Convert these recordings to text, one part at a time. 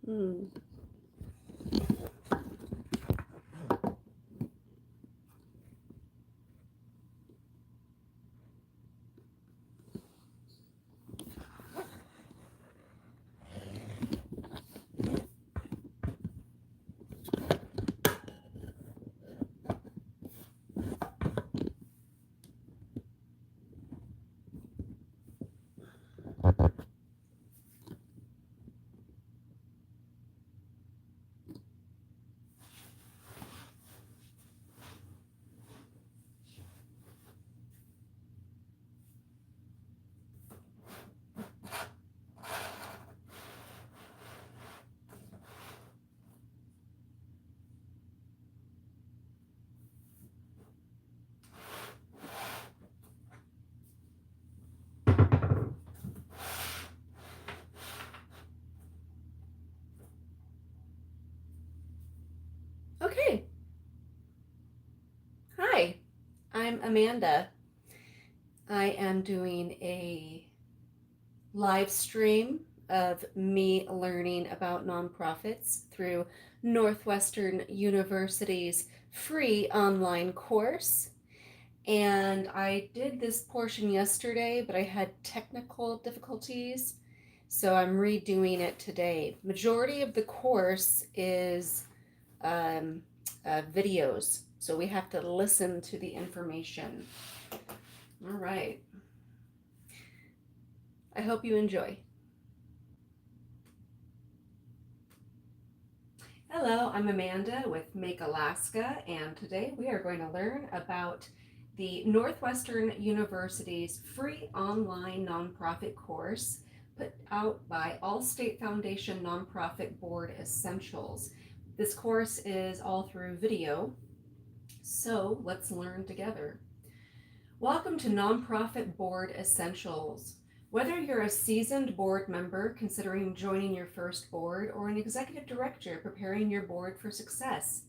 Hmm. Okay. Hi, I'm Amanda. I am doing a live stream of me learning about nonprofits through Northwestern University's free online course. And I did this portion yesterday, but I had technical difficulties, so I'm redoing it today. Majority of the course is um, videos, so we have to listen to the information. All right. I hope you enjoy. Hello, I'm Amanda with M.A.K.E Alaska, and today we are going to learn about the Northwestern University's free online nonprofit course put out by All-State Foundation Nonprofit Board Essentials. This course is all through video, so let's learn together. Welcome to Nonprofit Board Essentials. Whether you're a seasoned board member considering joining your first board or an executive director preparing your board for success,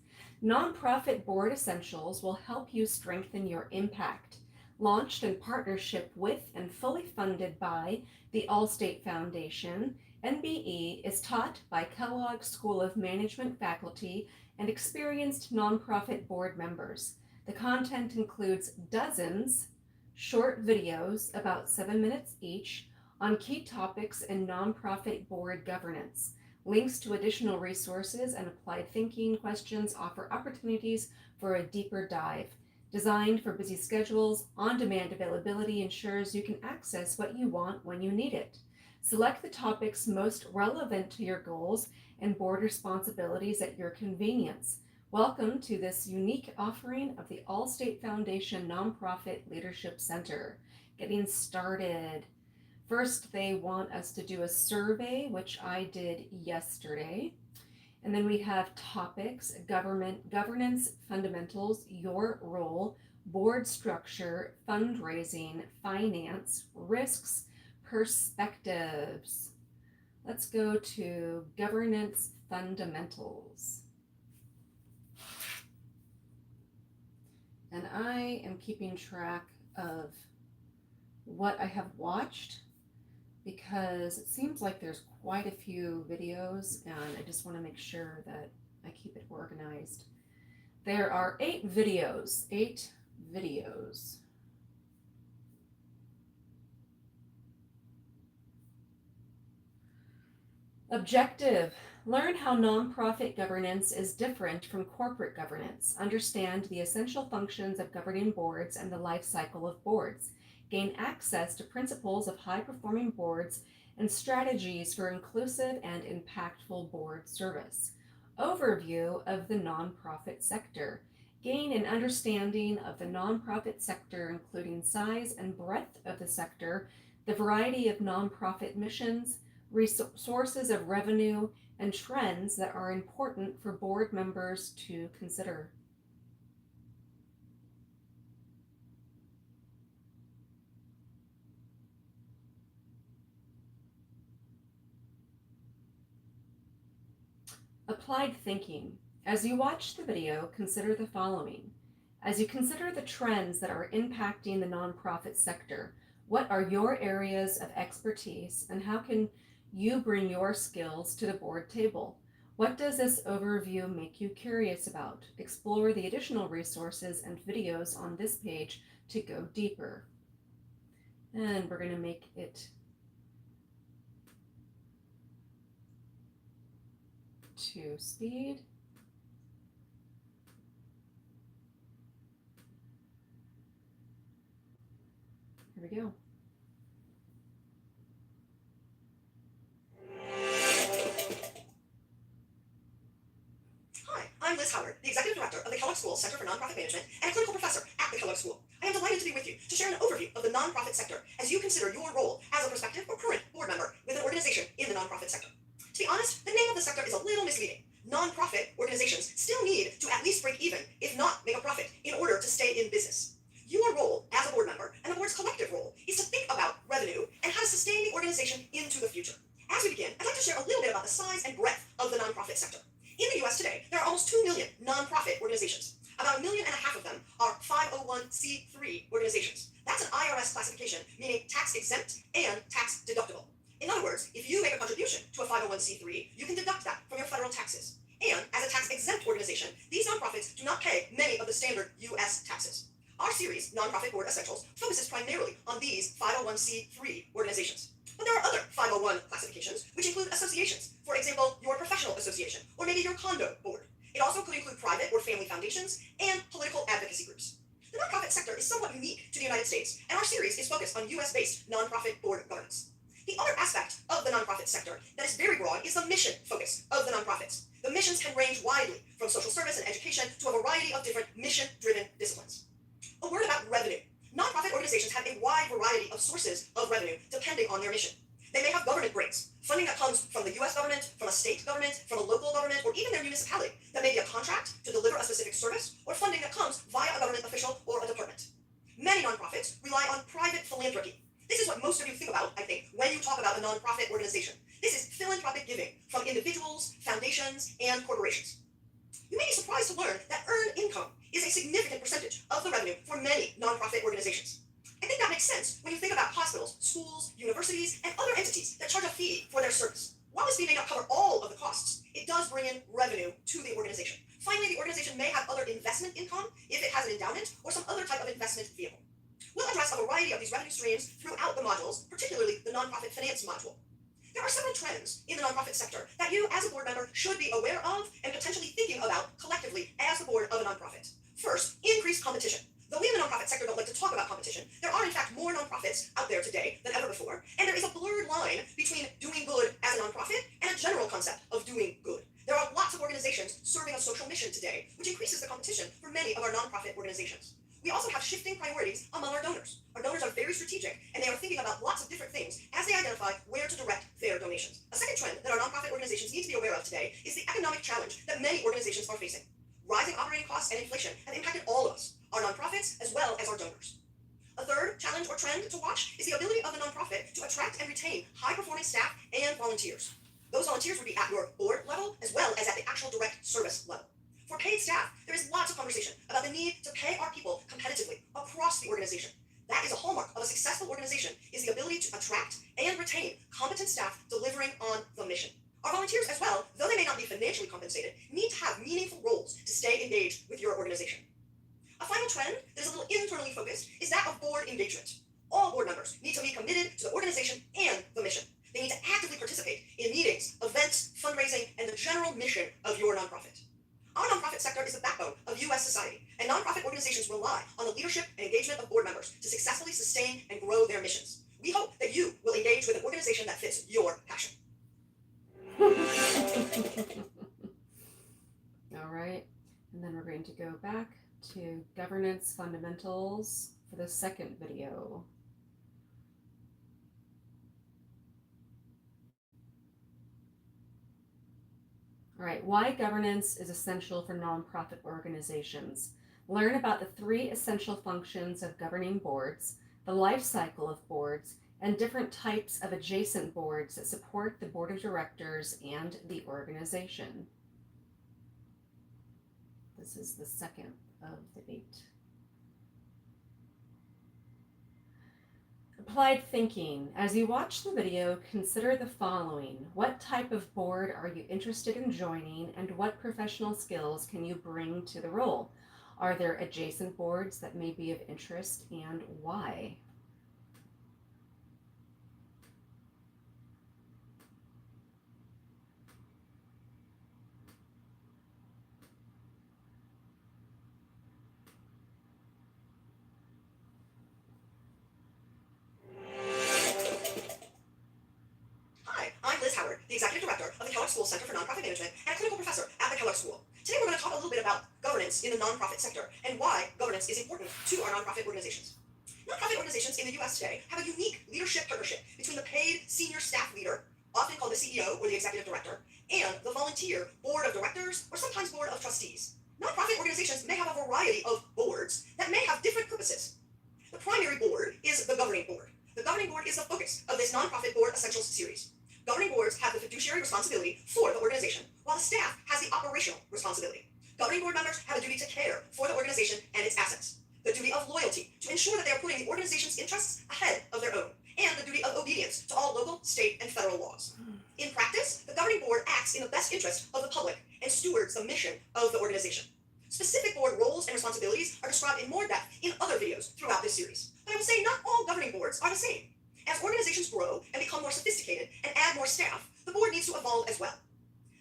Nonprofit Board Essentials will help you strengthen your impact. Launched in partnership with and fully funded by the Allstate Foundation, NBE is taught by Kellogg School of Management faculty and experienced nonprofit board members. The content includes dozens short videos, about 7 minutes each, on key topics in nonprofit board governance. Links to additional resources and applied thinking questions offer opportunities for a deeper dive. Designed for busy schedules, on-demand availability ensures you can access what you want when you need it. Select the topics most relevant to your goals and board responsibilities at your convenience. Welcome to this unique offering of the Allstate Foundation Nonprofit Leadership Center. Getting started. First, they want us to do a survey, which I did yesterday. And then we have topics: governance fundamentals, your role, board structure, fundraising, finance, risks, perspectives. Let's go to governance fundamentals. And I am keeping track of what I have watched because it seems like there's quite a few videos, and I just want to make sure that I keep it organized. There are 8 videos. 8 videos. Objective: learn how nonprofit governance is different from corporate governance. Understand the essential functions of governing boards and the life cycle of boards. Gain access to principles of high-performing boards and strategies for inclusive and impactful board service. Overview of the nonprofit sector. Gain an understanding of the nonprofit sector, including size and breadth of the sector, the variety of nonprofit missions, sources of revenue, and trends that are important for board members to consider. Applied thinking. As you watch the video, consider the following. As you consider the trends that are impacting the nonprofit sector, what are your areas of expertise and how can You bring your skills to the board table. What does this overview make you curious about? Explore the additional resources and videos on this page to go deeper. And we're going to make it to speed. Here we go. Hi, I'm Liz Howard, the Executive Director of the Kellogg School Center for Nonprofit Management and a clinical professor at the Kellogg School. I am delighted to be with you to share an overview of the nonprofit sector as you consider your role as a prospective or current board member with an organization in the nonprofit sector. To be honest, the name of the sector is a little misleading. Nonprofit organizations still need to at least break even, if not make a profit, in order to stay in business. Your role as a board member and the board's collective role is to think about revenue and how to sustain the organization into the future. As we begin, I'd like to share a little bit about the size and breadth of the nonprofit sector. In the US today, there are almost 2 million nonprofit organizations. About 1.5 million of them are 501c3 organizations. That's an IRS classification, meaning tax exempt and tax deductible. In other words, if you make a contribution to a 501c3, you can deduct that from your federal taxes. And as a tax exempt organization, these nonprofits do not pay many of the standard US taxes. Our series, Nonprofit Board Essentials, focuses primarily on these 501c3 organizations. But there are other 501 classifications, which include associations. For example, your professional association, or maybe your condo board. It also could include private or family foundations and political advocacy groups. The nonprofit sector is somewhat unique to the United States, and our series is focused on US-based nonprofit board governance. The other aspect of the nonprofit sector that is very broad is the mission focus of the nonprofits. The missions can range widely, from social service and education to a variety of different mission-driven disciplines. A word about revenue. Nonprofit organizations have a wide variety of sources of revenue depending on their mission. They may have government grants, funding that comes from the US government, from a state government, from a local government, or even their municipality. That may be a contract to deliver a specific service, or funding that comes via a government official or a department. Many nonprofits rely on private philanthropy. This is what most of you think about, I think, when you talk about a nonprofit organization. This is philanthropic giving from individuals, foundations, and corporations. You may be surprised to learn that earned income is a significant percentage of the revenue for many nonprofit organizations. I think that makes sense when you think about hospitals, schools, universities, and other entities that charge a fee for their service. While this fee may not cover all of the costs, it does bring in revenue to the organization. Finally, the organization may have other investment income if it has an endowment or some other type of investment vehicle. We'll address a variety of these revenue streams throughout the modules, particularly the nonprofit finance module. There are several trends in the nonprofit sector that you, as a board member, should be aware of and potentially thinking about collectively as the board of a nonprofit. First, increased competition. Though we in the nonprofit sector don't like to talk about competition, there are in fact more nonprofits out there today than ever before, and there is a blurred line between doing good as a nonprofit and a general concept of doing good. There are lots of organizations serving a social mission today, which increases the competition for many of our nonprofit organizations. We also have shifting priorities among our donors. Our donors are very strategic, and they are thinking about lots of different things as they identify where to direct their donations. A second trend that our nonprofit organizations need to be aware of today is the economic challenge that many organizations are facing. Rising operating costs and inflation have impacted all of us, our nonprofits as well as our donors. A third challenge or trend to watch is the ability of the nonprofit to attract and retain high-performing staff and volunteers. Those volunteers would be at your board level as well as at the actual direct service level. For paid staff, there is lots of conversation about the need to pay our people competitively across the organization. That is a hallmark of a successful organization, is the ability to attract and retain competent staff delivering on the mission. Our volunteers as well, though they may not be financially compensated, need to have meaningful roles to stay engaged with your organization. A final trend that is a little internally focused is that of board engagement. All board members need to be committed to the organization and the mission. They need to actively participate in meetings, events, fundraising, and the general mission of your nonprofit. Our nonprofit sector is the backbone of U.S. society, and nonprofit organizations rely on the leadership and engagement of board members to successfully sustain and grow their missions. We hope that you will engage with an organization that fits your passion. All right, and then we're going to go back to governance fundamentals for the second video. All right, why governance is essential for nonprofit organizations. Learn about the 3 essential functions of governing boards, the life cycle of boards, and different types of adjacent boards that support the board of directors and the organization. This is the second of the 8. Applied thinking. As you watch the video, consider the following. What type of board are you interested in joining, and what professional skills can you bring to the role? Are there adjacent boards that may be of interest, and why? Hi, I'm Liz Howard, the Executive Director of the Kellogg School Center for Nonprofit Management and a clinical professor at the Kellogg School. Today we're going to talk a little bit about governance in the nonprofit sector and why governance is important to our nonprofit organizations. Nonprofit organizations in the US today have a unique leadership partnership between the paid senior staff leader, often called the CEO or the Executive Director, and the volunteer board of directors or sometimes board of trustees. Nonprofit organizations may have a variety of boards that may have different purposes. The primary board is the governing board. The governing board is the focus of this nonprofit board essentials series. Governing boards have the fiduciary responsibility for the organization, while the staff has the operational responsibility. Governing board members have a duty to care for the organization and its assets, the duty of loyalty to ensure that they are putting the organization's interests ahead of their own, and the duty of obedience to all local, state, and federal laws. In practice, the governing board acts in the best interest of the public and stewards the mission of the organization. Specific board roles and responsibilities are described in more depth in other videos throughout this series, but I will say not all governing boards are the same. As organizations grow and become more sophisticated and add more staff, the board needs to evolve as well.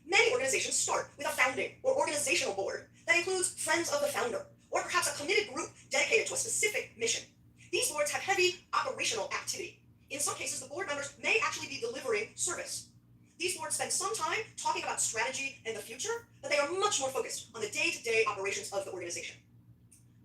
Many organizations start with a founding or organizational board that includes friends of the founder, or perhaps a committed group dedicated to a specific mission. These boards have heavy operational activity. In some cases, the board members may actually be delivering service. These boards spend some time talking about strategy and the future, but they are much more focused on the day-to-day operations of the organization.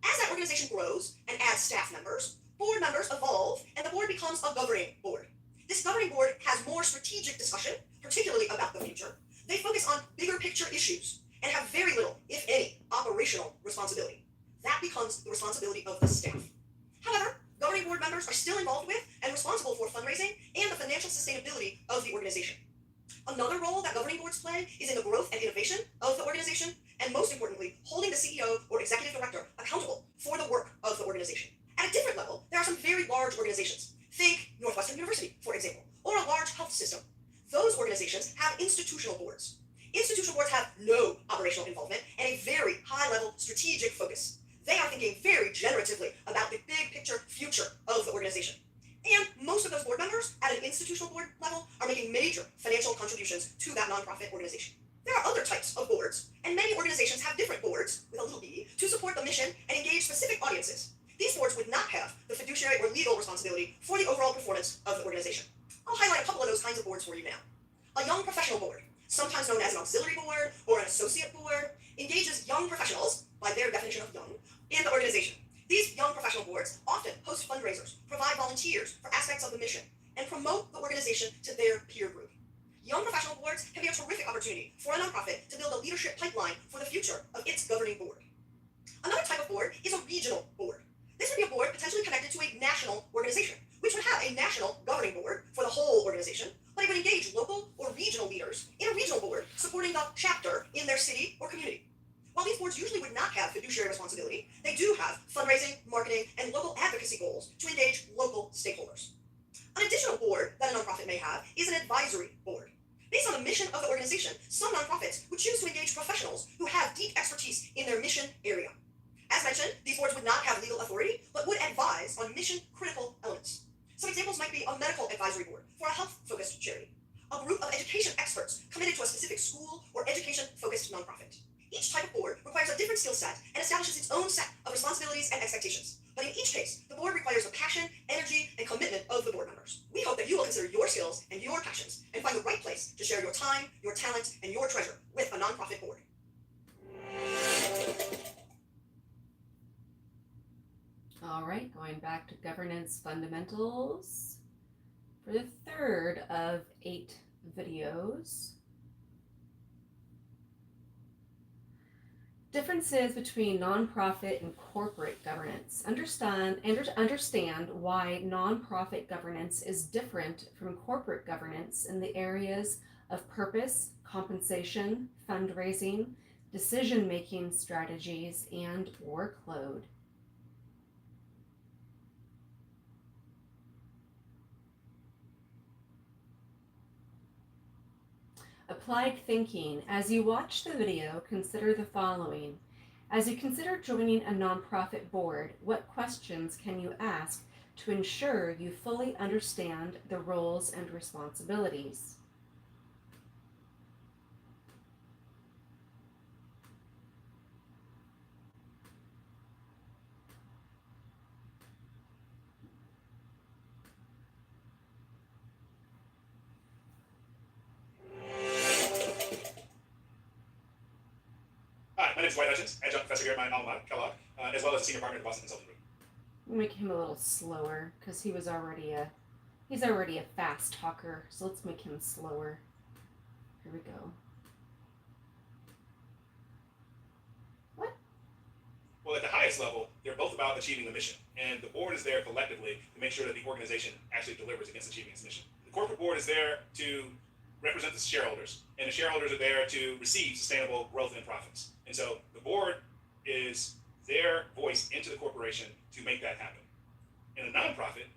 As that organization grows and adds staff members, board members evolve and the board becomes a governing board. This governing board has more strategic discussion, particularly about the future. They focus on bigger picture issues and have very little, if any, operational responsibility. That becomes the responsibility of the staff. However, governing board members are still involved with and responsible for fundraising and the financial sustainability of the organization. Another role that governing boards play is in the growth and innovation of the organization, and most importantly, holding the CEO or executive director accountable for the work of the organization. At a different level, there are some very large organizations. Think Northwestern University, for example, or a large health system. Those organizations have institutional boards. Institutional boards have no operational involvement and a very high-level strategic focus. They are thinking very generatively about the big picture future of the organization. And most of those board members at an institutional board level are making major financial contributions to that nonprofit organization. There are other types of boards, and many organizations have different boards, with a little b, to support the mission and engage specific audiences. These boards would not have the fiduciary or legal responsibility for the overall performance of the organization. I'll highlight a couple of those kinds of boards for you now. A young professional board, sometimes known as an auxiliary board or an associate board, engages young professionals, by their definition of young, in the organization. These young professional boards often host fundraisers, provide volunteers for aspects of the mission, and promote the organization to their peer group. Young professional boards can be a terrific opportunity for a nonprofit to build a leadership pipeline for the future of its governing board. Another type of board is a regional board. This would be a board potentially connected to a national organization, which would have a national governing board for the whole organization, but it would engage local or regional leaders in a regional board supporting the chapter in their city or community. While these boards usually would not have fiduciary responsibility, they do have fundraising, marketing, and local advocacy goals to engage local stakeholders. An additional board that a nonprofit may have is an advisory board. Based on the mission of the organization, some nonprofits would choose to engage professionals who have deep expertise in their mission area. As mentioned, these boards would not have legal authority, but would advise on mission-critical elements. Some examples might be a medical advisory board for a health-focused charity, a group of education experts committed to a specific school or education-focused nonprofit. Each type of board requires a different skill set and establishes its own set of responsibilities and expectations. But in each case, the board requires the passion, energy, and commitment of the board members. We hope that you will consider your skills and your passions and find the right place to share your time, your talent, and your treasure with a nonprofit board. All right, going back to governance fundamentals for the third of 8 videos. Differences between nonprofit and corporate governance. Understand why nonprofit governance is different from corporate governance in the areas of purpose, compensation, fundraising, decision-making strategies, and workload. Applied thinking. As you watch the video, consider the following. As you consider joining a nonprofit board, what questions can you ask to ensure you fully understand the roles and responsibilities? Hi, my name is Dwight Hutchins, adjunct professor here at my alma mater, Kellogg, as well as a senior partner at the Boston Consulting Group. Make him a little slower because he's already a fast talker. So let's make him slower. Here we go. What? Well, at the highest level, they're both about achieving the mission, and the board is there collectively to make sure that the organization actually delivers against achieving its mission. The corporate board is there to represent the shareholders, and the shareholders are there to receive sustainable growth and profits. And so the board is their voice into the corporation to make that happen. In a nonprofit,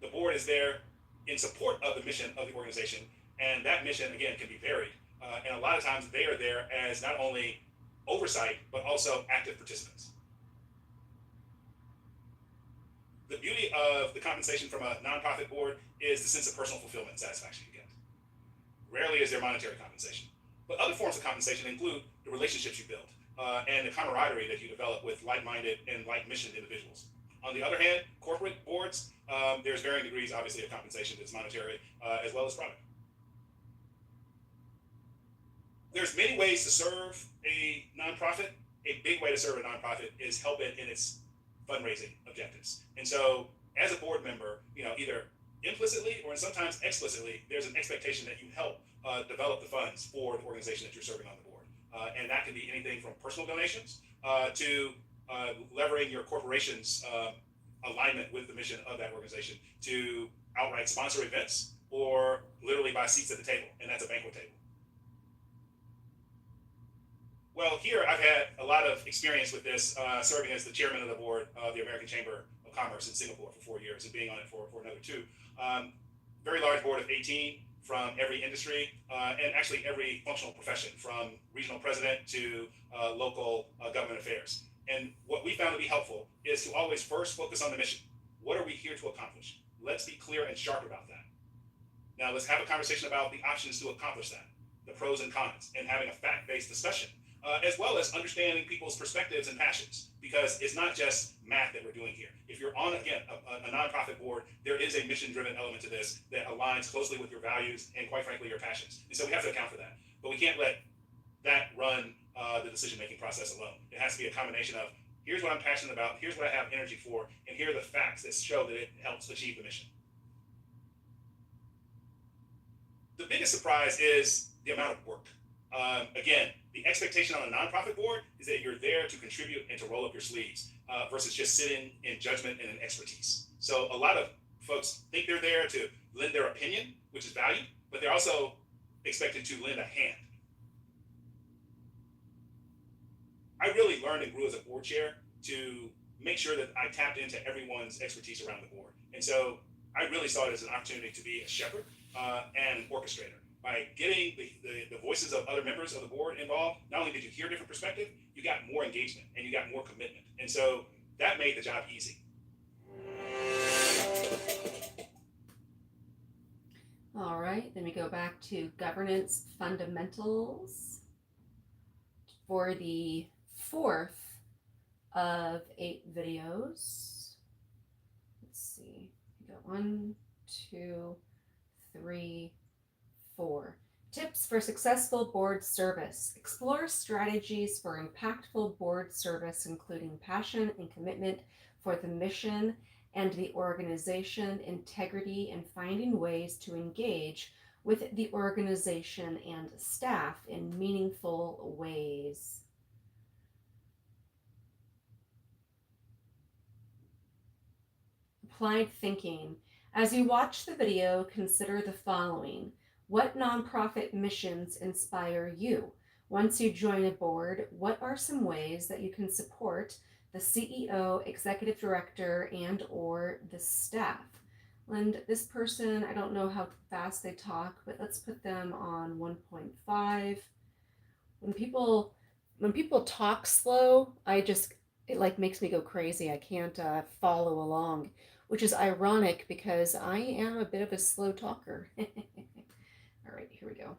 the board is there in support of the mission of the organization, and that mission, again, can be varied. And a lot of times they are there as not only oversight, but also active participants. The beauty of the compensation from a nonprofit board is the sense of personal fulfillment and satisfaction you get. Rarely is there monetary compensation. But other forms of compensation include the relationships you build and the camaraderie that you develop with like-minded and like-missioned individuals. On the other hand, corporate boards, there's varying degrees, obviously, of compensation that's monetary as well as private. There's many ways to serve a nonprofit. A big way to serve a nonprofit is help it in its fundraising objectives. And so, as a board member, either implicitly or sometimes explicitly, there's an expectation that you help develop the funds for the organization that you're serving on the board. And that can be anything from personal donations to leveraging your corporation's alignment with the mission of that organization to outright sponsor events or literally buy seats at the table, and that's a banquet table. Well, here I've had a lot of experience with this, serving as the chairman of the board of the American Chamber of Commerce in Singapore for 4 years and being on it for another 2. Very large board of 18 from every industry and actually every functional profession, from regional president to local government affairs. And what we found to be helpful is to always first focus on the mission. What are we here to accomplish? Let's be clear and sharp about that. Now let's have a conversation about the options to accomplish that, the pros and cons, and having a fact-based discussion. As well as understanding people's perspectives and passions, because it's not just math that we're doing here. If you're on, again, a nonprofit board, there is a mission-driven element to this that aligns closely with your values and, quite frankly, your passions. And so we have to account for that. But we can't let that run the decision-making process alone. It has to be a combination of, here's what I'm passionate about, here's what I have energy for, and here are the facts that show that it helps achieve the mission. The biggest surprise is the amount of work. Again, the expectation on a nonprofit board is that you're there to contribute and to roll up your sleeves versus just sitting in judgment and in expertise. So a lot of folks think they're there to lend their opinion, which is valued, but they're also expected to lend a hand. I really learned and grew as a board chair to make sure that I tapped into everyone's expertise around the board. And so I really saw it as an opportunity to be a shepherd and an orchestrator. By getting the voices of other members of the board involved, not only did you hear different perspective, you got more engagement and you got more commitment. And so that made the job easy. All right, then we go back to governance fundamentals for the 4th of 8 videos. Let's see, we got 1, 2, 3, 4. Tips for successful board service. Explore strategies for impactful board service, including passion and commitment for the mission and the organization, integrity, and finding ways to engage with the organization and staff in meaningful ways. Applied thinking. As you watch the video, consider the following. What nonprofit missions inspire you? Once you join a board, what are some ways that you can support the CEO, executive director, and/or the staff? And this person, I don't know how fast they talk, but let's put them on 1.5. When people talk slow, it like makes me go crazy. I can't follow along, which is ironic because I am a bit of a slow talker. All right, here we go.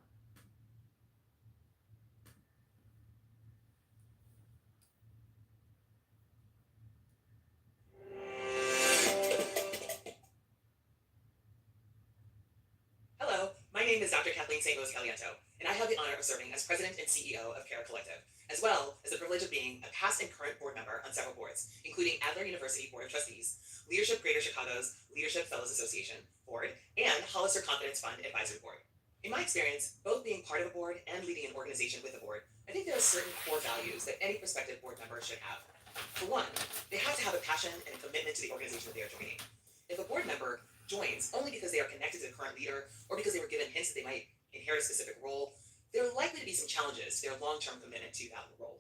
Hello, my name is Dr. Kathleen St. Rose Caliento, and I have the honor of serving as President and CEO of M.A.K.E Collective, as well as the privilege of being a past and current board member on several boards, including Adler University Board of Trustees, Leadership Greater Chicago's Leadership Fellows Association Board, and Hollister Confidence Fund Advisory Board. In my experience, both being part of a board and leading an organization with a board, I think there are certain core values that any prospective board member should have. For one, they have to have a passion and a commitment to the organization that they are joining. If a board member joins only because they are connected to the current leader or because they were given hints that they might inherit a specific role, there are likely to be some challenges to their long-term commitment to that role.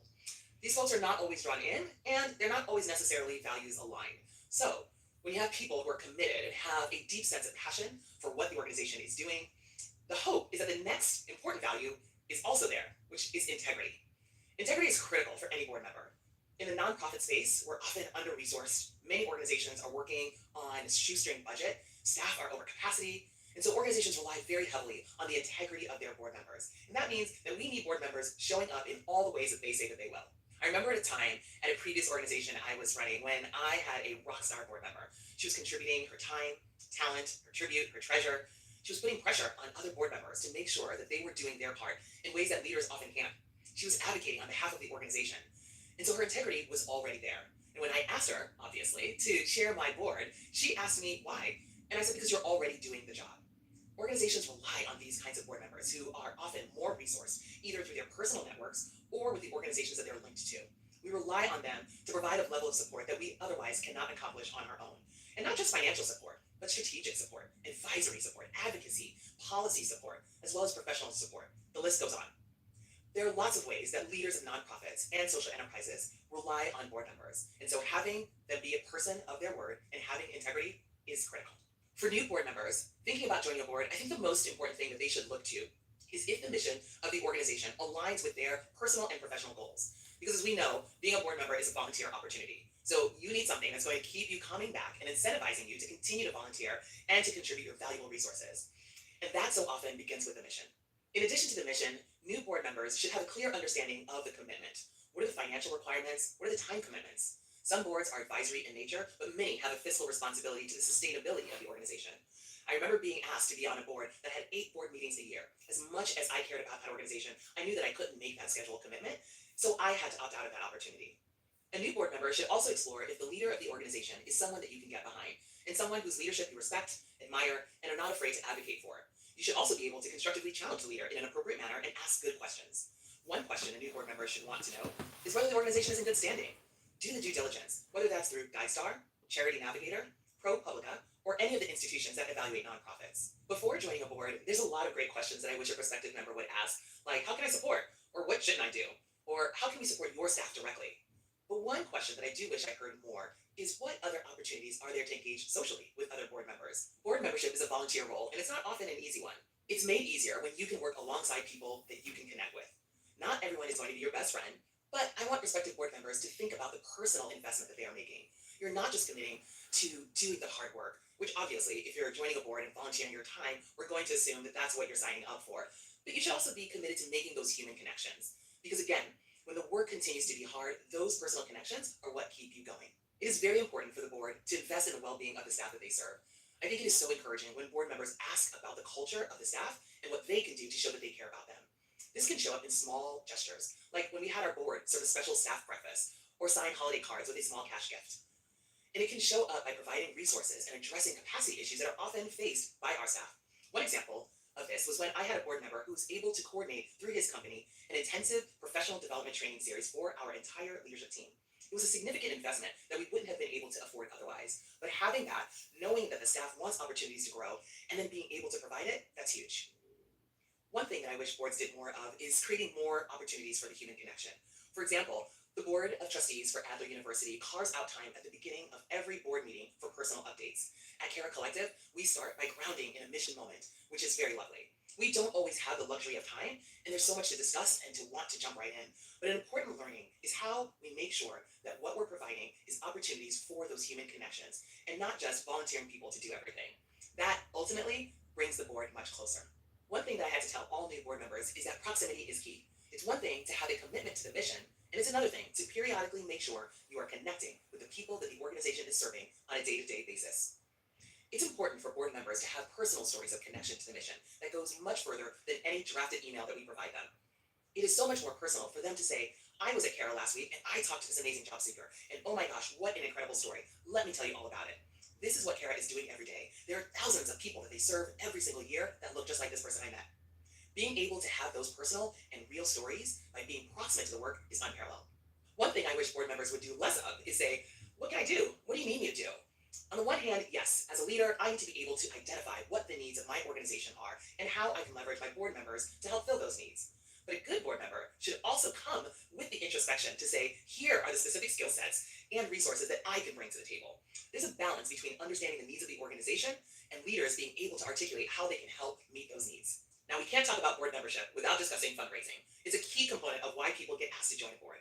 These folks are not always drawn in, and they're not always necessarily values aligned. So, when you have people who are committed and have a deep sense of passion for what the organization is doing, the hope is that the next important value is also there, which is integrity. Integrity is critical for any board member. In the nonprofit space, we're often under-resourced. Many organizations are working on a shoestring budget. Staff are over capacity. And so organizations rely very heavily on the integrity of their board members. And that means that we need board members showing up in all the ways that they say that they will. I remember at a time at a previous organization I was running when I had a rock star board member. She was contributing her time, talent, her tribute, her treasure. She was putting pressure on other board members to make sure that they were doing their part in ways that leaders often can't. She was advocating on behalf of the organization. And so her integrity was already there. And when I asked her, obviously, to chair my board, she asked me why. And I said, because you're already doing the job. Organizations rely on these kinds of board members who are often more resourced, either through their personal networks or with the organizations that they're linked to. We rely on them to provide a level of support that we otherwise cannot accomplish on our own. And not just financial support, but strategic support, advisory support, advocacy, policy support, as well as professional support. The list goes on. There are lots of ways that leaders of nonprofits and social enterprises rely on board members. And so having them be a person of their word and having integrity is critical. For new board members, thinking about joining a board, I think the most important thing that they should look to is if the mission of the organization aligns with their personal and professional goals. Because as we know, being a board member is a volunteer opportunity. So you need something that's going to keep you coming back and incentivizing you to continue to volunteer and to contribute your valuable resources. And that so often begins with the mission. In addition to the mission, new board members should have a clear understanding of the commitment. What are the financial requirements? What are the time commitments? Some boards are advisory in nature, but many have a fiscal responsibility to the sustainability of the organization. I remember being asked to be on a board that had 8 board meetings a year. As much as I cared about that organization, I knew that I couldn't make that schedule commitment, so I had to opt out of that opportunity. A new board member should also explore if the leader of the organization is someone that you can get behind, and someone whose leadership you respect, admire, and are not afraid to advocate for. You should also be able to constructively challenge the leader in an appropriate manner and ask good questions. One question a new board member should want to know is whether the organization is in good standing. Do the due diligence, whether that's through GuideStar, Charity Navigator, ProPublica, or any of the institutions that evaluate nonprofits. Before joining a board, there's a lot of great questions that I wish a prospective member would ask, like how can I support? Or what shouldn't I do? Or how can we support your staff directly? But one question that I do wish I heard more is what other opportunities are there to engage socially with other board members? Board membership is a volunteer role, and it's not often an easy one. It's made easier when you can work alongside people that you can connect with. Not everyone is going to be your best friend, but I want prospective board members to think about the personal investment that they are making. You're not just committing to doing the hard work, which obviously, if you're joining a board and volunteering your time, we're going to assume that that's what you're signing up for. But you should also be committed to making those human connections. Because again, when the work continues to be hard, those personal connections are what keep you going. It is very important for the board to invest in the well-being of the staff that they serve. I think it is so encouraging when board members ask about the culture of the staff and what they can do to show that they care about them. This can show up in small gestures, like when we had our board serve a special staff breakfast or sign holiday cards with a small cash gift. And it can show up by providing resources and addressing capacity issues that are often faced by our staff. One example of this was when I had a board member who was able to coordinate through his company an intensive professional development training series for our entire leadership team. It was a significant investment that we wouldn't have been able to afford otherwise. But having that, knowing that the staff wants opportunities to grow, and then being able to provide it, that's huge. One thing that I wish boards did more of is creating more opportunities for the human connection. For example, The Board of Trustees for Adler University carves out time at the beginning of every board meeting for personal updates. At Kara Collective, we start by grounding in a mission moment, which is very lovely. We don't always have the luxury of time, and there's so much to discuss and to want to jump right in. But an important learning is how we make sure that what we're providing is opportunities for those human connections, and not just volunteering people to do everything. That ultimately brings the board much closer. One thing that I had to tell all new board members is that proximity is key. It's one thing to have a commitment to the mission, and it's another thing to periodically make sure you are connecting with the people that the organization is serving on a day-to-day basis. It's important for board members to have personal stories of connection to the mission that goes much further than any drafted email that we provide them. It is so much more personal for them to say, I was at Kara last week and I talked to this amazing job seeker, and oh my gosh, what an incredible story. Let me tell you all about it. This is what Kara is doing every day. There are thousands of people that they serve every single year that look just like this person I met. Being able to have those personal and real stories by being proximate to the work is unparalleled. One thing I wish board members would do less of is say, what can I do? What do you need me to do? On the one hand, yes, as a leader, I need to be able to identify what the needs of my organization are and how I can leverage my board members to help fill those needs. But a good board member should also come with the introspection to say, here are the specific skill sets and resources that I can bring to the table. There's a balance between understanding the needs of the organization and leaders being able to articulate how they can help meet those needs. Now, we can't talk about board membership without discussing fundraising. It's a key component of why people get asked to join a board.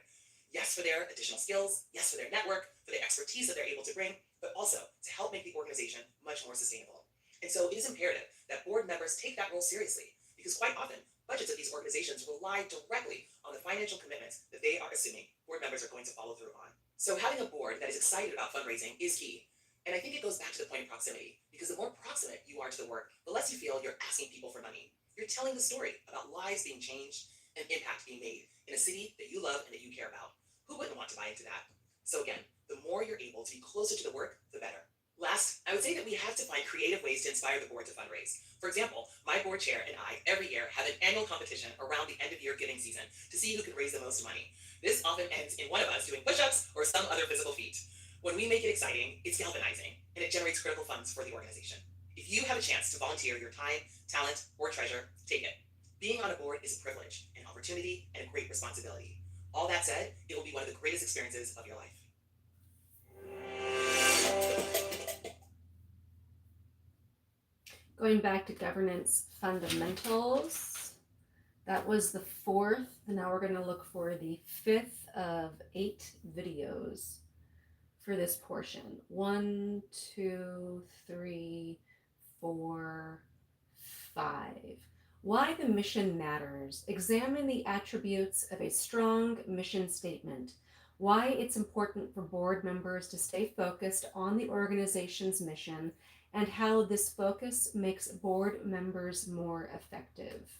Yes, for their additional skills, yes, for their network, for their expertise that they're able to bring, but also to help make the organization much more sustainable. And so it is imperative that board members take that role seriously, because quite often, budgets of these organizations rely directly on the financial commitments that they are assuming board members are going to follow through on. So having a board that is excited about fundraising is key. And I think it goes back to the point of proximity, because the more proximate you are to the work, the less you feel you're asking people for money. You're telling the story about lives being changed and impact being made in a city that you love and that you care about. Who wouldn't want to buy into that? So again, the more you're able to be closer to the work, the better. Last, I would say that we have to find creative ways to inspire the board to fundraise. For example, my board chair and I every year have an annual competition around the end of year giving season to see who can raise the most money. This often ends in one of us doing push-ups or some other physical feat. When we make it exciting, it's galvanizing and it generates critical funds for the organization. If you have a chance to volunteer your time, talent, or treasure, take it. Being on a board is a privilege, an opportunity, and a great responsibility. All that said, it will be one of the greatest experiences of your life. Going back to governance fundamentals, that was the fourth, and now we're going to look for the fifth of 8 videos for this portion. 1, 2, 3, 4, 5. Why the mission matters. Examine the attributes of a strong mission statement. Why it's important for board members to stay focused on the organization's mission, and how this focus makes board members more effective.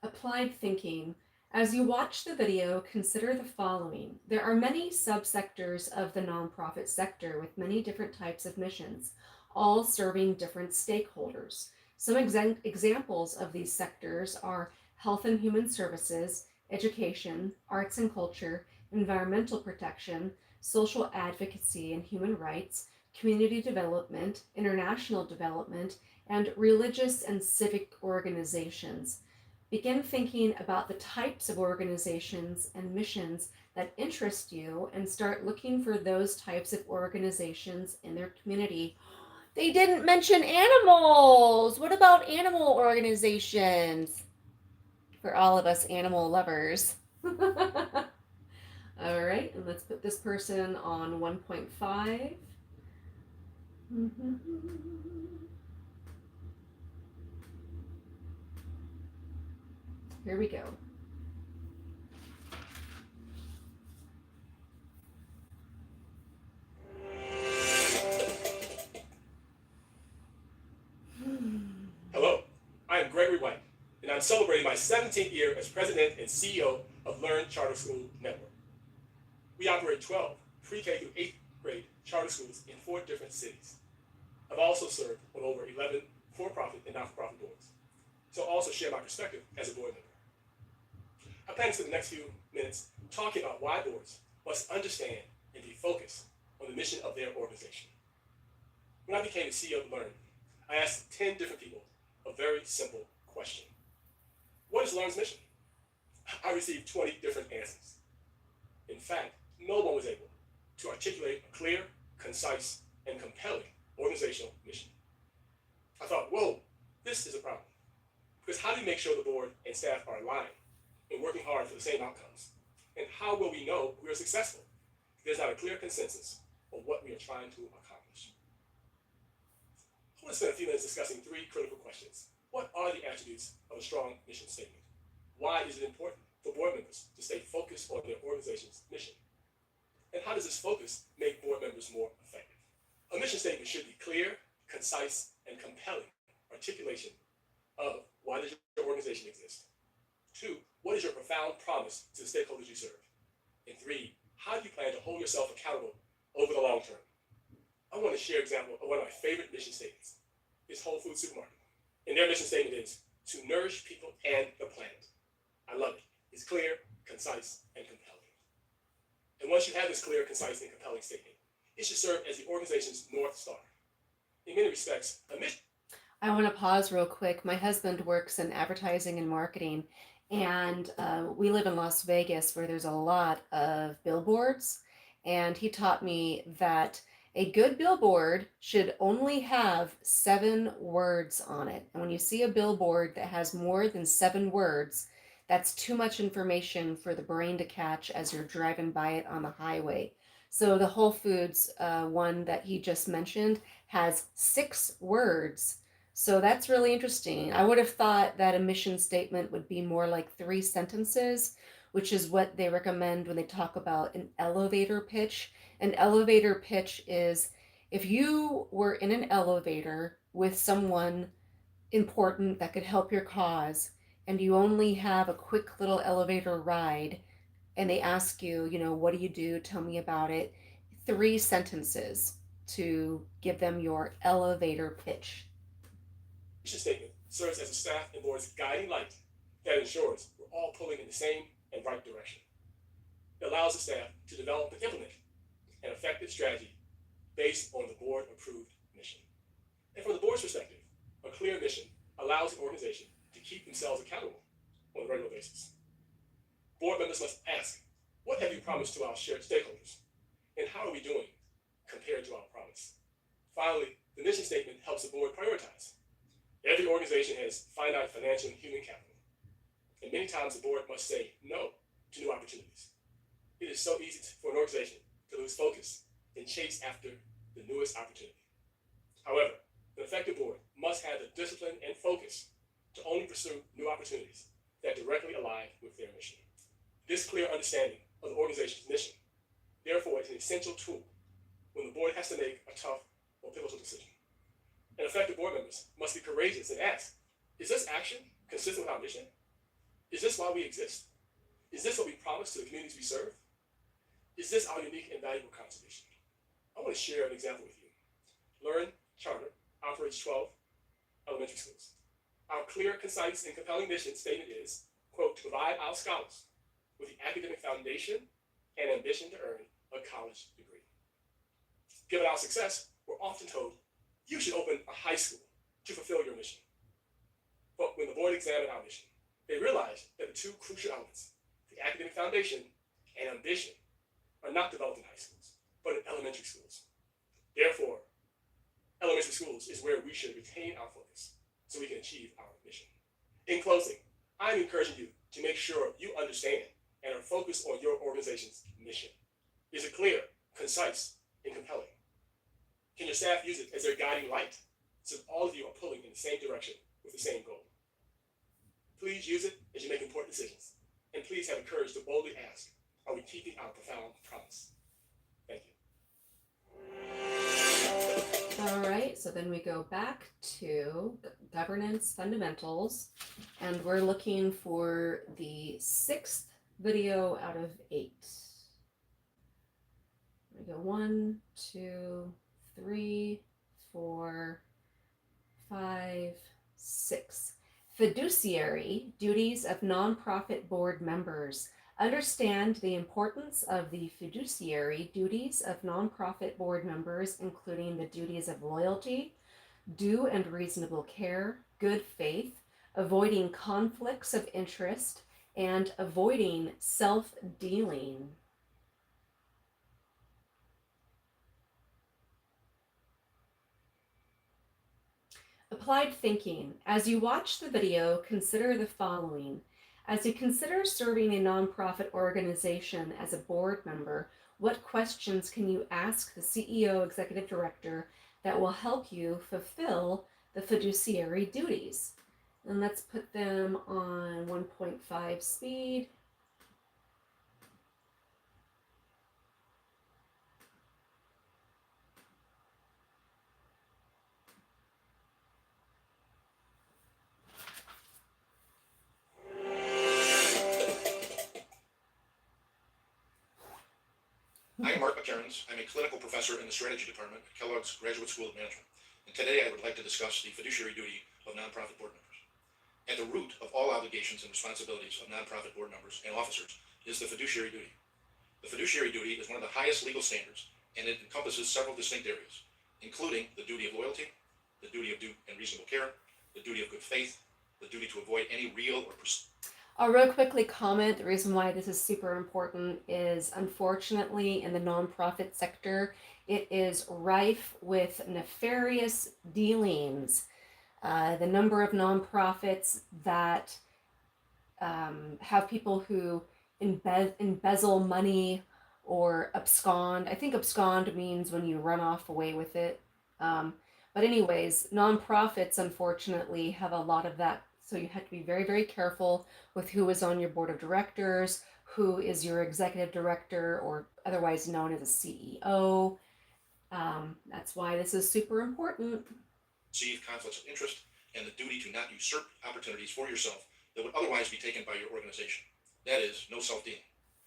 Applied thinking. As you watch the video, consider the following. There are many subsectors of the nonprofit sector with many different types of missions, all serving different stakeholders. Some examples of these sectors are health and human services, education, arts and culture, environmental protection, social advocacy and human rights, community development, international development, and religious and civic organizations. Begin thinking about the types of organizations and missions that interest you and start looking for those types of organizations in their community. They didn't mention animals. What about animal organizations? For all of us animal lovers. All right, and let's put this person on 1.5. Here we go. Hello, I am Gregory White, and I'm celebrating my 17th year as president and CEO of Learn Charter School Network. We operate 12 pre-K through 8th grade charter schools in 4 different cities. I've also served on over 11 for-profit and not-for-profit boards, so I'll also share my perspective as a board member. I plan to spend the next few minutes talking about why boards must understand and be focused on the mission of their organization. When I became the CEO of Learn, I asked 10 different people a very simple question. What is Learn's mission? I received 20 different answers. In fact, no one was able to articulate a clear, concise, and compelling organizational mission. I thought, whoa, this is a problem. Because how do you make sure the board and staff are aligned and working hard for the same outcomes? And how will we know we are successful if there's not a clear consensus on what we are trying to accomplish? I want to spend a few minutes discussing 3 critical questions. What are the attributes of a strong mission statement? Why is it important for board members to stay focused on their organization's mission? And how does this focus make board members more effective? A mission statement should be clear, concise, and compelling articulation of why does your organization exist? 2, what is your profound promise to the stakeholders you serve? And 3, how do you plan to hold yourself accountable over the long term? I want to share an example of one of my favorite mission statements. It's Whole Foods Supermarket. And their mission statement is to nourish people and the planet. I love it. It's clear, concise, and compelling. And once you have this clear, concise, and compelling statement, it should serve as the organization's North Star. In many respects, a mission. I want to pause real quick. My husband works in advertising and marketing, and we live in Las Vegas where there's a lot of billboards. And he taught me that a good billboard should only have 7 words on it. And when you see a billboard that has more than 7 words, that's too much information for the brain to catch as you're driving by it on the highway. So the Whole Foods one that he just mentioned has 6 words. So that's really interesting. I would have thought that a mission statement would be more like 3 sentences, which is what they recommend when they talk about an elevator pitch. An elevator pitch is if you were in an elevator with someone important that could help your cause, and you only have a quick little elevator ride, and they ask you, what do you do? Tell me about it. 3 sentences to give them your elevator pitch. Mission statement serves as a staff and board's guiding light that ensures we're all pulling in the same and right direction. It allows the staff to develop and implement an effective strategy based on the board-approved mission. And from the board's perspective, a clear mission allows the organization to keep themselves accountable on a regular basis. Board members must ask, what have you promised to our shared stakeholders? And how are we doing compared to our promise? Finally, the mission statement helps the board prioritize. Every organization has finite financial and human capital. And many times the board must say no to new opportunities. It is so easy for an organization to lose focus and chase after the newest opportunity. However, an effective board must have the discipline and focus to only pursue new opportunities that directly align with their mission. This clear understanding of the organization's mission, therefore, is an essential tool when the board has to make a tough or pivotal decision. And effective board members must be courageous and ask, is this action consistent with our mission? Is this why we exist? Is this what we promise to the communities we serve? Is this our unique and valuable contribution? I want to share an example with you. Learn Charter operates 12 elementary schools. Our clear, concise, and compelling mission statement is, quote, to provide our scholars with the academic foundation and ambition to earn a college degree. Given our success, we're often told, you should open a high school to fulfill your mission. But when the board examined our mission, they realized that the 2 crucial elements, the academic foundation and ambition, are not developed in high schools, but in elementary schools. Therefore, elementary schools is where we should retain our focus so we can achieve our mission. In closing, I'm encouraging you to make sure you understand and are focused on your organization's mission. Is it clear, concise, and compelling? Can your staff use it as their guiding light so that all of you are pulling in the same direction with the same goal? Please use it as you make important decisions. And please have the courage to boldly ask, are we keeping our profound promise? Thank you. All right, so then we go back to governance fundamentals, and we're looking for the 6th video out of 8. We go 1, 2, 3, 4, 5, 6. Fiduciary duties of nonprofit board members. Understand the importance of the fiduciary duties of nonprofit board members, including the duties of loyalty, due and reasonable care, good faith, avoiding conflicts of interest, and avoiding self-dealing. Applied thinking. As you watch the video, consider the following. As you consider serving a nonprofit organization as a board member, what questions can you ask the CEO, executive director, that will help you fulfill the fiduciary duties? And let's put them on 1.5 speed. I am Mark McCarrans. I'm a clinical professor in the strategy department at Kellogg's Graduate School of Management. And today I would like to discuss the fiduciary duty of nonprofit board members. At the root of all obligations and responsibilities of nonprofit board members and officers is the fiduciary duty. The fiduciary duty is one of the highest legal standards, and it encompasses several distinct areas, including the duty of loyalty, the duty of due and reasonable care, the duty of good faith, the duty to avoid any real or I'll real quickly comment, the reason why this is super important is, unfortunately, in the nonprofit sector, it is rife with nefarious dealings. The number of nonprofits that have people who embezzle money or abscond. I think abscond means when you run off away with it. But anyways, nonprofits, unfortunately, have a lot of that. So you have to be very, very careful with who is on your board of directors, who is your executive director, or otherwise known as a CEO. That's why this is super important. Perceived conflicts of interest and the duty to not usurp opportunities for yourself that would otherwise be taken by your organization. That is, no self-dealing.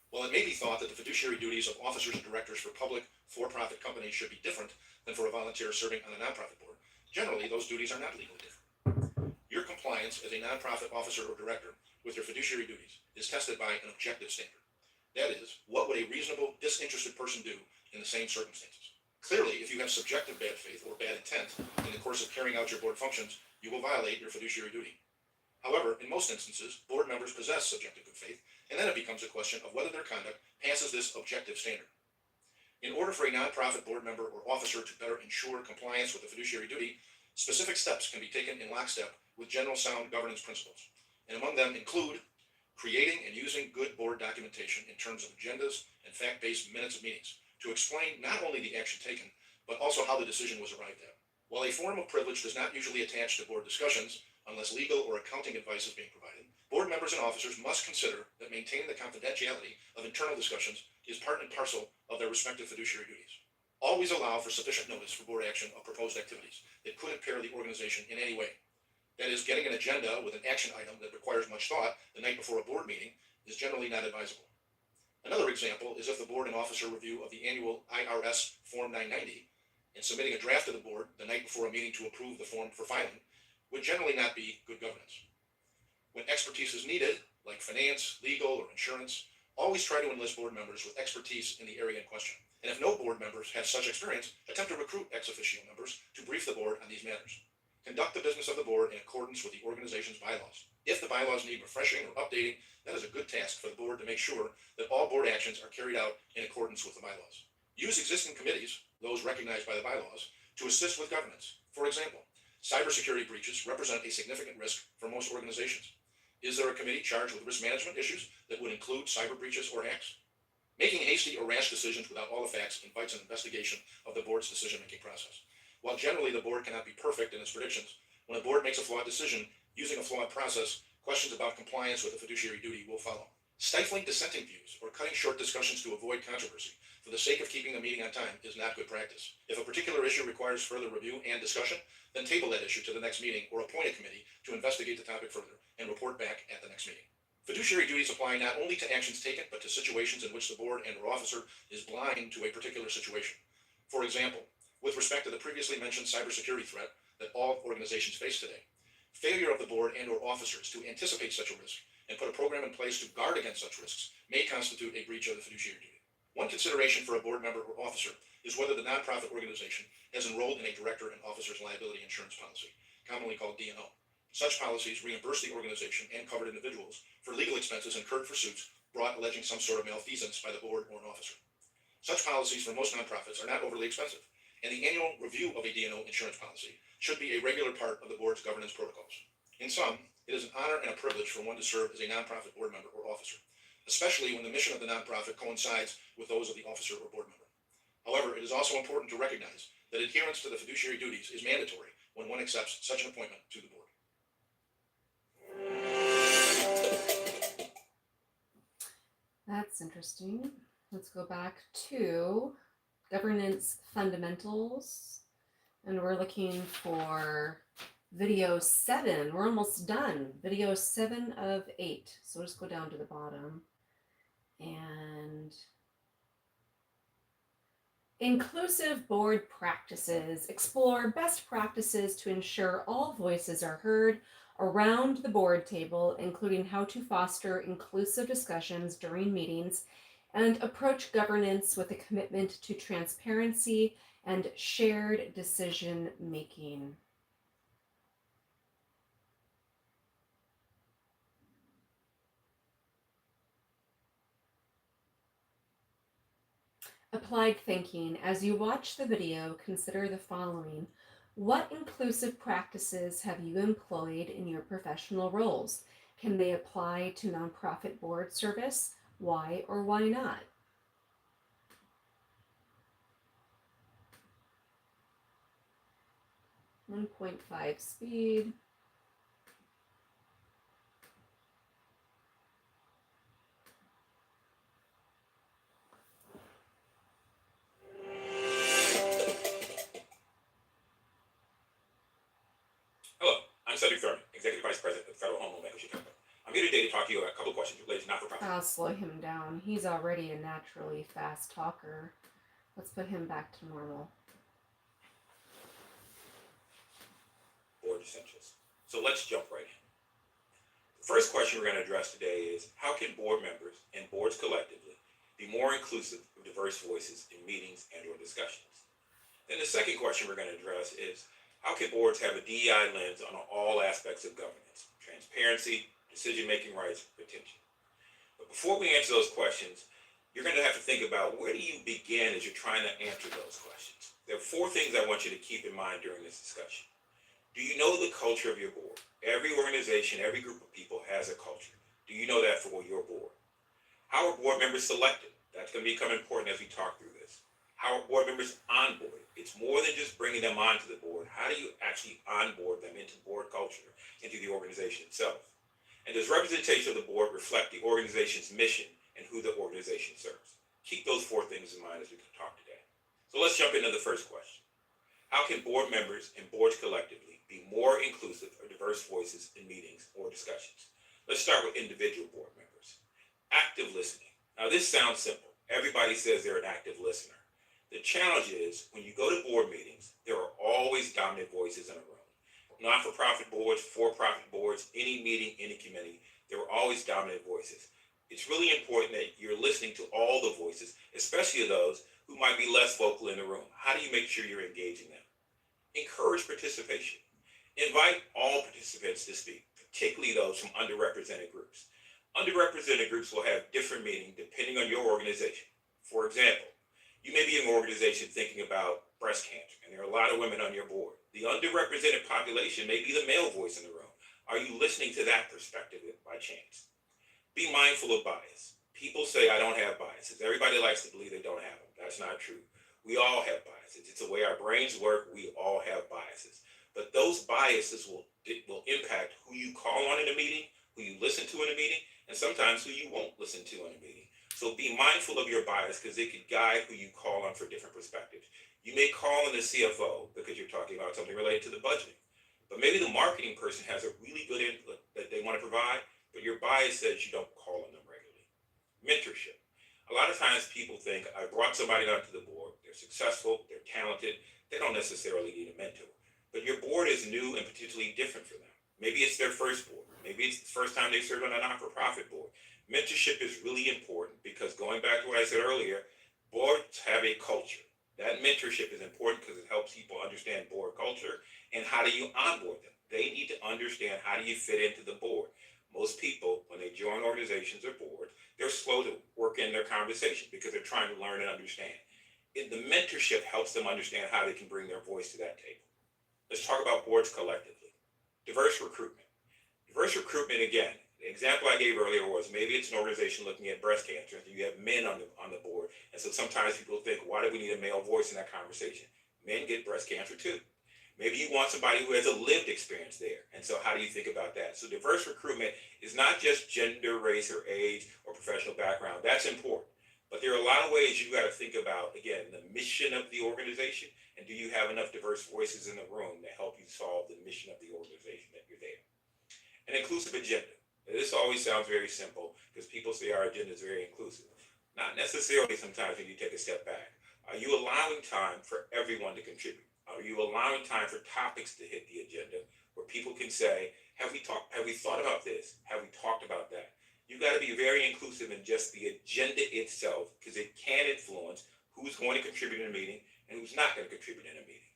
While it may be thought that the fiduciary duties of officers and directors for public, for-profit companies should be different than for a volunteer serving on a nonprofit board, generally those duties are not legally different. Your compliance as a nonprofit officer or director with your fiduciary duties is tested by an objective standard. That is, what would a reasonable, disinterested person do in the same circumstances? Clearly, if you have subjective bad faith or bad intent in the course of carrying out your board functions, you will violate your fiduciary duty. However, in most instances, board members possess subjective good faith, and then it becomes a question of whether their conduct passes this objective standard. In order for a nonprofit board member or officer to better ensure compliance with the fiduciary duty, specific steps can be taken in lockstep with general sound governance principles, and among them include creating and using good board documentation in terms of agendas and fact-based minutes of meetings to explain not only the action taken, but also how the decision was arrived at. While a form of privilege does not usually attach to board discussions, unless legal or accounting advice is being provided, board members and officers must consider that maintaining the confidentiality of internal discussions is part and parcel of their respective fiduciary duties. Always allow for sufficient notice for board action of proposed activities that could impair the organization in any way. That is, getting an agenda with an action item that requires much thought the night before a board meeting is generally not advisable. Another example is if the board and officer review of the annual IRS Form 990 and submitting a draft to the board the night before a meeting to approve the form for filing would generally not be good governance. When expertise is needed, like finance, legal, or insurance, always try to enlist board members with expertise in the area in question. And if no board members have such experience, attempt to recruit ex officio members to brief the board on these matters. Conduct the business of the board in accordance with the organization's bylaws. If the bylaws need refreshing or updating, that is a good task for the board to make sure that all board actions are carried out in accordance with the bylaws. Use existing committees, those recognized by the bylaws, to assist with governance. For example, cybersecurity breaches represent a significant risk for most organizations. Is there a committee charged with risk management issues that would include cyber breaches or hacks? Making hasty or rash decisions without all the facts invites an investigation of the board's decision-making process. While generally the board cannot be perfect in its predictions, when a board makes a flawed decision using a flawed process, questions about compliance with the fiduciary duty will follow. Stifling dissenting views or cutting short discussions to avoid controversy for the sake of keeping a meeting on time is not good practice. If a particular issue requires further review and discussion, then table that issue to the next meeting or appoint a committee to investigate the topic further and report back at the next meeting. Fiduciary duties apply not only to actions taken, but to situations in which the board and or officer is blind to a particular situation. For example, with respect to the previously mentioned cybersecurity threat that all organizations face today, failure of the board and or officers to anticipate such a risk and put a program in place to guard against such risks may constitute a breach of the fiduciary duty. One consideration for a board member or officer is whether the nonprofit organization has enrolled in a director and officer's liability insurance policy, commonly called D&O. Such policies reimburse the organization and covered individuals for legal expenses incurred for suits brought alleging some sort of malfeasance by the board or an officer. Such policies for most nonprofits are not overly expensive, and the annual review of a D&O insurance policy should be a regular part of the board's governance protocols. In sum, it is an honor and a privilege for one to serve as a nonprofit board member or officer, especially when the mission of the nonprofit coincides with those of the officer or board member. However, it is also important to recognize that adherence to the fiduciary duties is mandatory when one accepts such an appointment to the board. That's interesting. Let's go back to governance fundamentals. And we're looking for video 7. We're almost done. Video 7 of 8. So let's go down to the bottom. And inclusive board practices. Explore best practices to ensure all voices are heard around the board table, including how to foster inclusive discussions during meetings and approach governance with a commitment to transparency and shared decision making. Applied thinking. As you watch the video, consider the following. What inclusive practices have you employed in your professional roles? Can they apply to nonprofit board service? Why or why not? .5 speed. Hello, I'm Cedric Thurman, Executive Vice President of the Federal Home Loan Bank of Chicago. I'm here today to talk to you about a couple of questions related to not-for-profit. I'll slow him down. He's already a naturally fast talker. Let's put him back to normal. Board essentials. So let's jump right in. The first question we're going to address today is how can board members and boards collectively be more inclusive of diverse voices in meetings and or discussions? Then the second question we're going to address is how can boards have a DEI lens on all aspects of governance, transparency, decision-making rights, retention? But before we answer those questions, you're going to have to think about where do you begin as you're trying to answer those questions. There are 4 things I want you to keep in mind during this discussion. Do you know the culture of your board? Every organization, every group of people has a culture. Do you know that for your board? How are board members selected? That's going to become important as we talk through this. How are board members onboarded? It's more than just bringing them onto the board. How do you actually onboard them into board culture, into the organization itself? And does representation of the board reflect the organization's mission and who the organization serves? Keep those 4 things in mind as we talk today. So let's jump into the first question. How can board members and boards collectively be more inclusive of diverse voices in meetings or discussions? Let's start with individual board members. Active listening. Now this sounds simple. Everybody says they're an active listener. The challenge is when you go to board meetings, there are always dominant voices in a room. Not-for-profit boards, for-profit boards, any meeting, any committee, there are always dominant voices. It's really important that you're listening to all the voices, especially those who might be less vocal in the room. How do you make sure you're engaging them? Encourage participation. Invite all participants to speak, particularly those from underrepresented groups. Underrepresented groups will have different meaning depending on your organization. For example, you may be an organization thinking about breast cancer, and there are a lot of women on your board. The underrepresented population may be the male voice in the room. Are you listening to that perspective by chance? Be mindful of bias. People say, I don't have biases. Everybody likes to believe they don't have them. That's not true. We all have biases. It's the way our brains work. We all have biases. But those biases will impact who you call on in a meeting, who you listen to in a meeting, and sometimes who you won't listen to in a meeting. So be mindful of your bias because it could guide who you call on for different perspectives. You may call on the CFO because you're talking about something related to the budgeting. But maybe the marketing person has a really good input that they want to provide, but your bias says you don't call on them regularly. Mentorship. A lot of times people think, I brought somebody onto the board, they're successful, they're talented, they don't necessarily need a mentor. But your board is new and potentially different for them. Maybe it's their first board. Maybe it's the first time they served on a not-for-profit board. Mentorship is really important because going back to what I said earlier, Boards have a culture. That mentorship is important because it helps people understand board culture and how do you onboard them. They need to understand how do you fit into the board. Most people, when they join organizations or boards, they're slow to work in their conversation because they're trying to learn and understand. The mentorship helps them understand how they can bring their voice to that table. Let's talk about boards collectively. Diverse recruitment. Diverse recruitment, again, the example I gave earlier was maybe it's an organization looking at breast cancer, and you have men on the board, and so sometimes people think, why do we need a male voice in that conversation? Men get breast cancer too. Maybe you want somebody who has a lived experience there, and so how do you think about that? So diverse recruitment is not just gender, race, or age, or professional background. That's important, but there are a lot of ways you got to think about, again, the mission of the organization, and do you have enough diverse voices in the room to help you solve the mission of the organization that you're there? An inclusive agenda. Now, this always sounds very simple because people say our agenda is very inclusive. Not necessarily sometimes when you take a step back. Are you allowing time for everyone to contribute? Are you allowing time for topics to hit the agenda where people can say, have we thought about this? Have we talked about that? You got to be very inclusive in just the agenda itself because it can influence who's going to contribute in a meeting and who's not going to contribute in a meeting.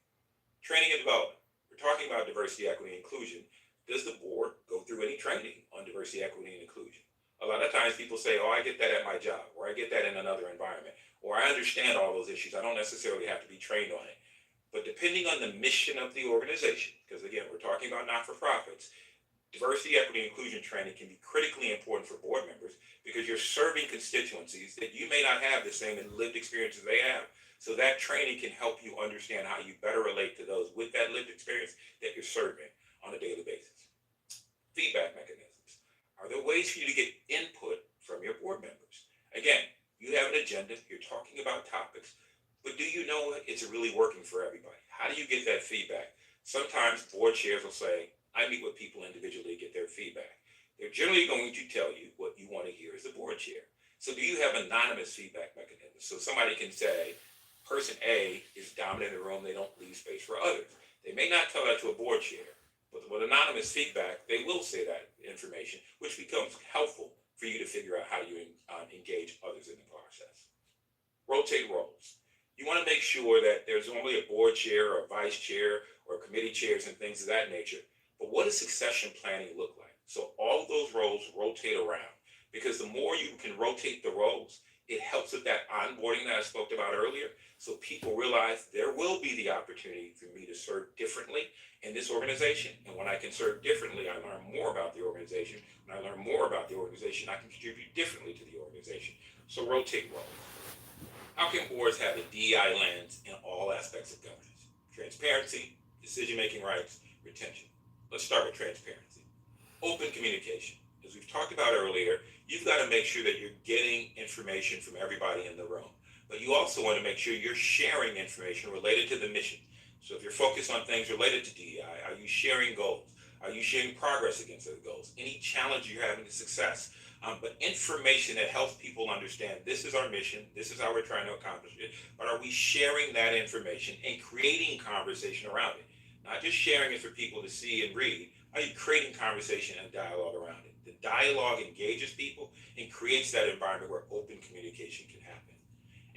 Training and development. We're talking about diversity, equity, and inclusion. Does the board go through any training on diversity, equity, and inclusion? A lot of times people say, oh, I get that at my job, or I get that in another environment, or I understand all those issues. I don't necessarily have to be trained on it. But depending on the mission of the organization, because again, we're talking about not-for-profits, diversity, equity, and inclusion training can be critically important for board members because you're serving constituencies that you may not have the same lived experiences they have. So that training can help you understand how you better relate to those with that lived experience that you're serving on a daily basis. Feedback mechanisms. Are there ways for you to get input from your board members? Again, you have an agenda, you're talking about topics, but do you know it's really working for everybody? How do you get that feedback? Sometimes board chairs will say, I meet with people individually to get their feedback. They're generally going to tell you what you want to hear as the board chair. So do you have anonymous feedback mechanisms? So somebody can say, person A is dominant in the room, they don't leave space for others. They may not tell that to a board chair, but with anonymous feedback, they will say that information, which becomes helpful for you to figure out how you engage others in the process. Rotate roles. You want to make sure that there's only a board chair or a vice chair or committee chairs and things of that nature. But what does succession planning look like? So all of those roles rotate around because the more you can rotate the roles, it helps with that onboarding that I spoke about earlier. So people realize there will be the opportunity for me to serve differently in this organization. And when I can serve differently, I learn more about the organization. When I learn more about the organization, I can contribute differently to the organization. So rotate roles. How can boards have a DEI lens in all aspects of governance? Transparency, decision-making rights, retention. Let's start with transparency. Open communication. As we've talked about earlier, you've got to make sure that you're getting information from everybody in the room. But you also want to make sure you're sharing information related to the mission. So if you're focused on things related to DEI, are you sharing goals? Are you sharing progress against those goals? Any challenge you're having to success? But information that helps people understand this is our mission, this is how we're trying to accomplish it, but are we sharing that information and creating conversation around it? Not just sharing it for people to see and read, are you creating conversation and dialogue around it? The dialogue engages people and creates that environment where open communication can happen.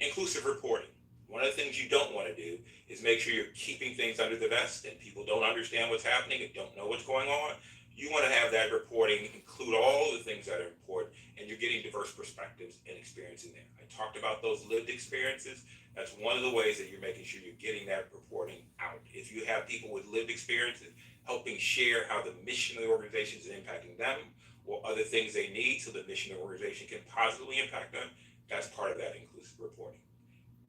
Inclusive reporting. One of the things you don't want to do is make sure you're keeping things under the vest and people don't understand what's happening and don't know what's going on. You want to have that reporting include all the things that are important and you're getting diverse perspectives and experience in there. I talked about those lived experiences. That's one of the ways that you're making sure you're getting that reporting out. If you have people with lived experiences, helping share how the mission of the organization is impacting them or other things they need so the mission of the organization can positively impact them, that's part of that inclusive reporting.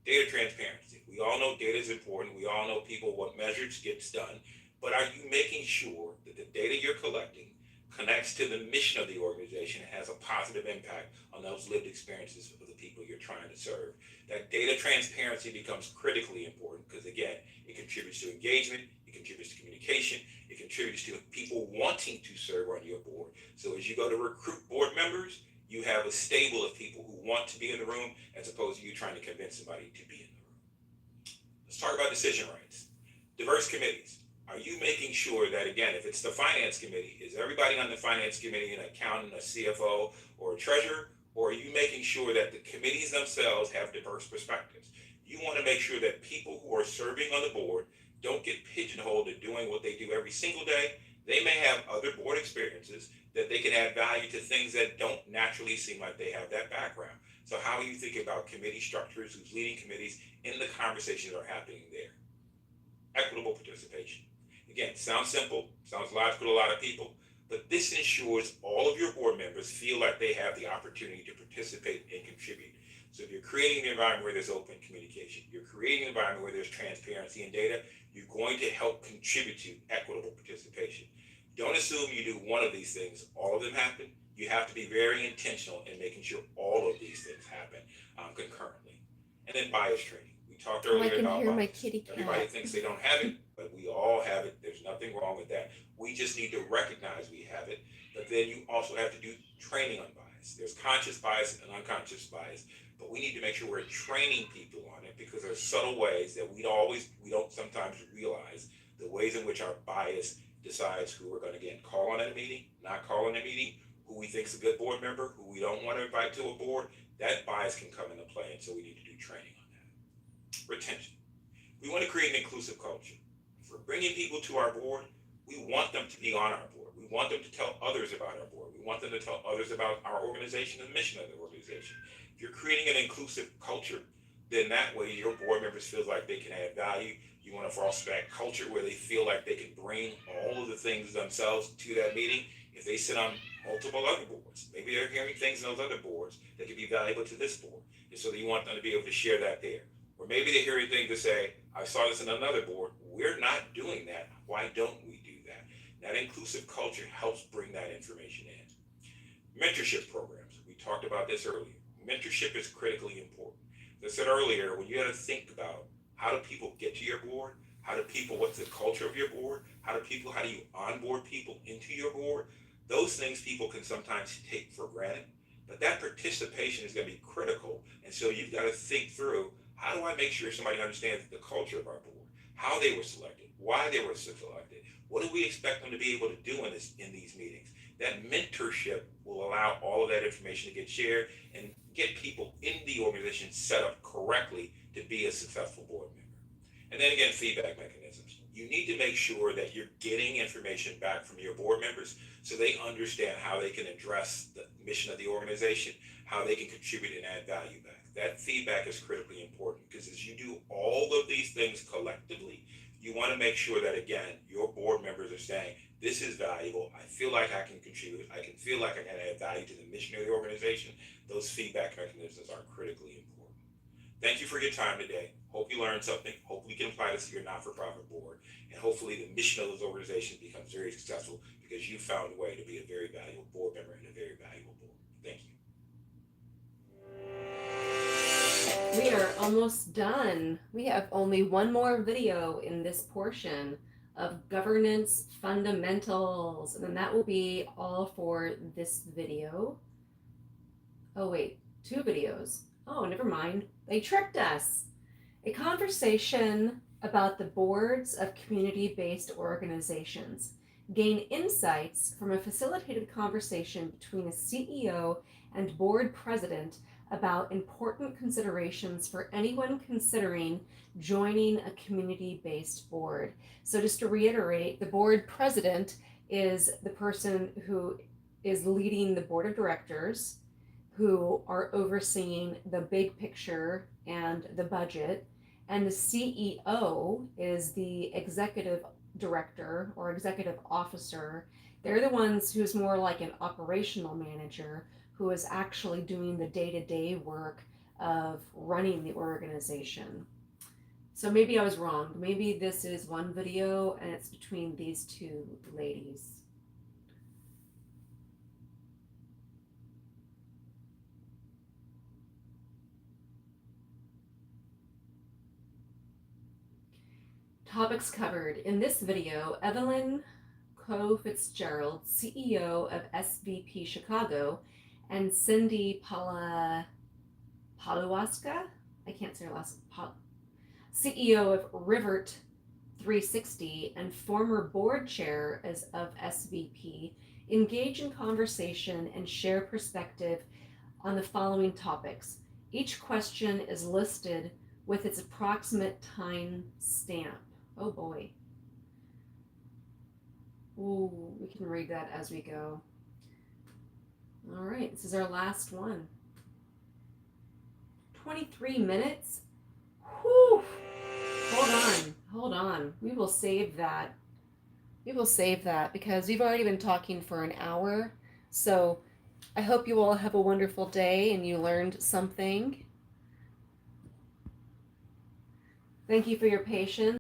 Data transparency. We all know data is important. We all know people what measures gets done. But are you making sure that the data you're collecting connects to the mission of the organization and has a positive impact on those lived experiences of the people you're trying to serve? That data transparency becomes critically important because, again, it contributes to engagement, it contributes to communication, it contributes to people wanting to serve on your board. So as you go to recruit board members, you have a stable of people who want to be in the room as opposed to you trying to convince somebody to be in the room. Let's talk about decision rights. Diverse committees. Are you making sure that, again, if it's the finance committee, is everybody on the finance committee an accountant, a CFO, or a treasurer? Or are you making sure that the committees themselves have diverse perspectives? You want to make sure that people who are serving on the board don't get pigeonholed to doing what they do every single day. They may have other board experiences that they can add value to things that don't naturally seem like they have that background. So how are you thinking about committee structures, who's leading committees in the conversations that are happening there? Equitable participation. Again, sounds simple, sounds logical to a lot of people, but this ensures all of your board members feel like they have the opportunity to participate and contribute. So if you're creating an environment where there's open communication, you're creating an environment where there's transparency and data, you're going to help contribute to equitable participation. Don't assume you do one of these things, all of them happen. You have to be very intentional in making sure all of these things happen concurrently. And then bias training. We talked I earlier can about hear my bias. kitty cat. Everybody thinks they don't have it, but we all have it. There's nothing wrong with that. We just need to recognize we have it, but then you also have to do training on bias. There's conscious bias and unconscious bias, but we need to make sure we're training people on it because there's subtle ways that we don't sometimes realize the ways in which our bias decides who we're going to get call on at a meeting, not call on a meeting, who we think is a good board member, who we don't want to invite to a board. That bias can come into play, and so we need to do training on that. Retention. We want to create an inclusive culture. If we're bringing people to our board, we want them to be on our board. We want them to tell others about our board. We want them to tell others about our organization and the mission of the organization. If you're creating an inclusive culture, then that way your board members feel like they can add value. You want to foster that culture where they feel like they can bring all of the things themselves to that meeting. If they sit on multiple other boards, maybe they're hearing things in those other boards that could be valuable to this board. And so you want them to be able to share that there. Or maybe they're hearing things to say, I saw this in another board. We're not doing that. Why don't we do that? That inclusive culture helps bring that information in. Mentorship programs. We talked about this earlier. Mentorship is critically important. As I said earlier, when you got to think about how do people get to your board, what's the culture of your board, how do you onboard people into your board, those things people can sometimes take for granted. But that participation is going to be critical. And so you've got to think through, how do I make sure somebody understands the culture of our board, how they were selected, why they were selected, what do we expect them to be able to do in these meetings? That mentorship will allow all of that information to get shared and get people in the organization set up correctly to be a successful board member. And then again, feedback mechanisms. You need to make sure that you're getting information back from your board members so they understand how they can address the mission of the organization, how they can contribute and add value back. That feedback is critically important because as you do all of these things collectively, you want to make sure that, again, your board members are saying, this is valuable. I feel like I can contribute. I can feel like I can add value to the mission of the organization. Those feedback mechanisms are critically important. Thank you for your time today. Hope you learned something. Hopefully you can apply this to your not-for-profit board. And hopefully the mission of those organizations becomes very successful because you found a way to be a very valuable board member and a very valuable board. Thank you. We are almost done. We have only one more video in this portion of governance fundamentals, and then that will be all for this video. Oh wait, 2 videos. Oh, never mind. They tricked us. A conversation about the boards of community-based organizations. Gain insights from a facilitated conversation between a CEO and board president about important considerations for anyone considering joining a community-based board. So just to reiterate, the board president is the person who is leading the board of directors, who are overseeing the big picture and the budget, and the CEO is the executive director or executive officer. They're the ones who's more like an operational manager who is actually doing the day-to-day work of running the organization. So maybe I was wrong. Maybe this is one video and it's between these 2 ladies. Topics covered. In this video, Evelyn Fitzgerald, CEO of SVP Chicago, and Cindy Paluaska, I can't say her last, CEO of Rivert 360 and former board chair of SVP, engage in conversation and share perspective on the following topics. Each question is listed with its approximate time stamp. Oh boy. Ooh, we can read that as we go. All right, this is our last one. 23 minutes? Whew. Hold on. We will save that. Because we've already been talking for an hour. So I hope you all have a wonderful day and you learned something. Thank you for your patience.